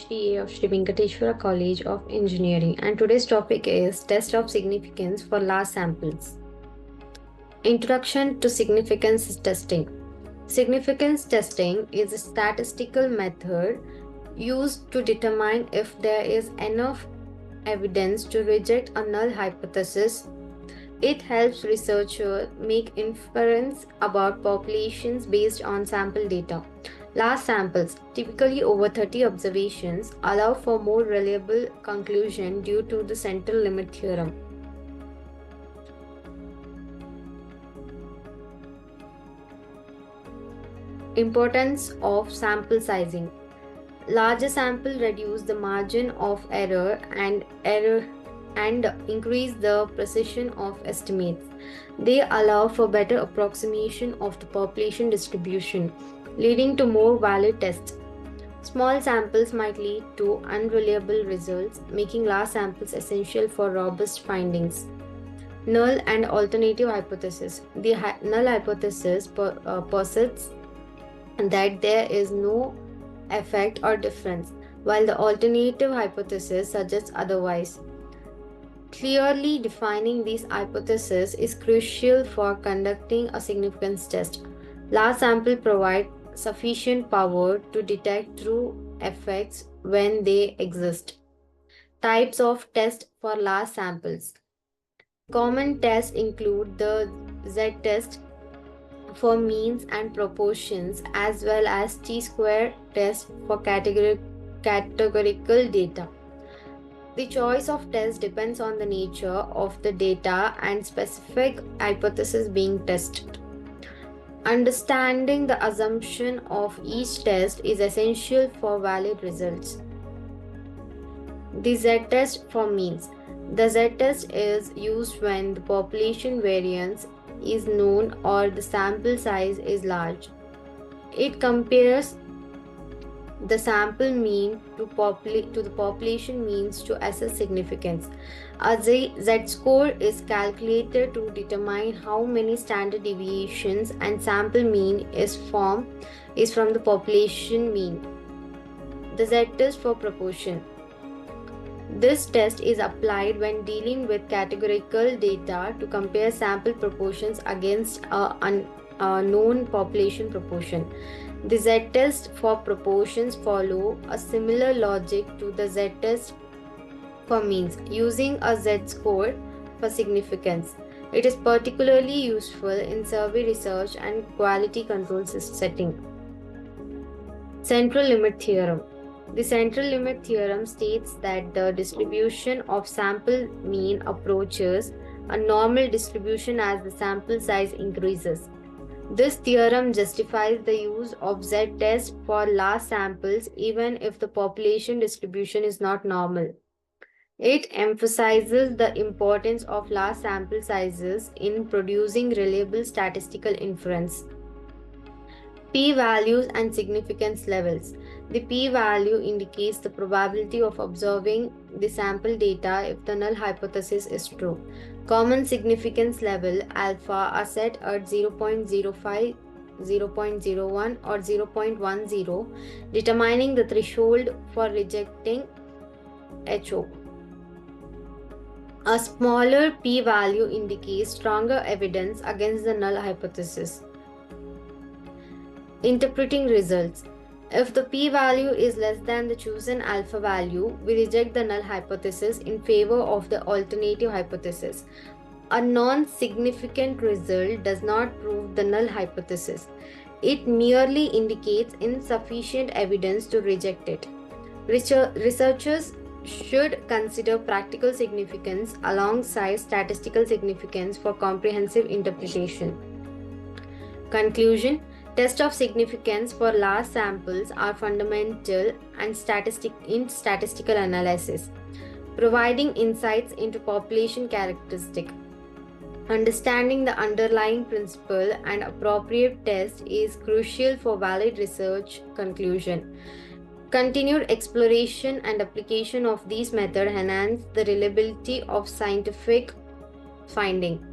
Abhishree A of Sri Venkateshwara College of Engineering, and today's topic is Test of Significance for Large Samples. Introduction to Significance Testing. Significance testing is a statistical method used to determine if there is enough evidence to reject a null hypothesis. It helps researchers make inference about populations based on sample data. Large samples, typically over 30 observations, allow for more reliable conclusion due to the central limit theorem. Importance of sample sizing. Larger sample reduce the margin of error and increase the precision of estimates. They allow for better approximation of the population distribution, leading to more valid tests. Small samples might lead to unreliable results, making large samples essential for robust findings. Null and alternative hypothesis. The null hypothesis posits that there is no effect or difference, while the alternative hypothesis suggests otherwise. Clearly defining these hypotheses is crucial for conducting a significance test. Large samples provide sufficient power to detect true effects when they exist. Types of tests for large samples. Common tests include the z-test for means and proportions, as well as t-square test for categorical data. The choice of test depends on the nature of the data and specific hypothesis being tested. Understanding the assumption of each test is essential for valid results. The z-test for means. The z-test is used when the population variance is known or the sample size is large. It compares the sample mean to the population means to assess significance. A z-score is calculated to determine how many standard deviations and sample mean is from the population mean. The z-test for proportion. This test is applied when dealing with categorical data to compare sample proportions against a known population proportion. The z-test for proportions follow a similar logic to the z-test for means, using a z-score for significance. It is particularly useful in survey research and quality control setting. Central limit theorem. The central limit theorem states that the distribution of sample mean approaches a normal distribution as the sample size increases. This theorem justifies the use of z-test for large samples even if the population distribution is not normal. It emphasizes the importance of large sample sizes in producing reliable statistical inference. P-values and significance levels. The p-value indicates the probability of observing the sample data if the null hypothesis is true. Common significance level alpha are set at 0.05, 0.01 or 0.10, determining the threshold for rejecting HO. A smaller p-value indicates stronger evidence against the null hypothesis. Interpreting results. If the p-value is less than the chosen alpha value, we reject the null hypothesis in favor of the alternative hypothesis. A non-significant result does not prove the null hypothesis. It merely indicates insufficient evidence to reject it. Researchers should consider practical significance alongside statistical significance for comprehensive interpretation. Conclusion. Tests of significance for large samples are fundamental in statistical analysis, providing insights into population characteristics. Understanding the underlying principle and appropriate test is crucial for valid research conclusion. Continued exploration and application of these methods enhance the reliability of scientific finding.